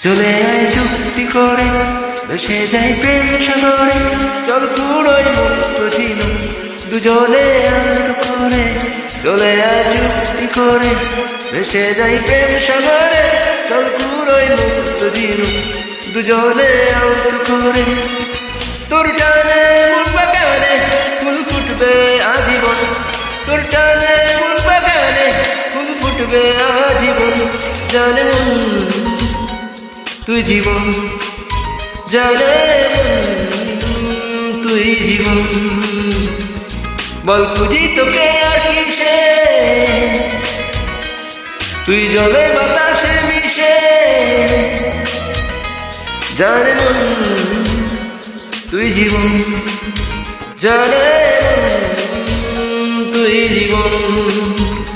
চলে আয় চুক্তি করে, ভেসে যাই প্রেম সাগরে, চল পুরোই মুক্ত ঝিনুক দুজনে আনন্দ করে। চলে আয় চুক্তি করে, ভেসে যাই প্রেম সাগরে, চল পুরোই মুক্ত ঝিনুক দুজনে আনন্দ করে। তোর টানে ফুল বাগানে ফুল ফুটবে আজীবন, তোর টানে ফুল বাগানে ফুল ফুটবে আজীবন। জানে মন তুই জীবন, জানে তুই জীবন, বল খুঁজি তোকে আর কিসে, তুই জলে বাতাসে মিশে। জানে মন তুই জীবন, জানে তুই জীবন।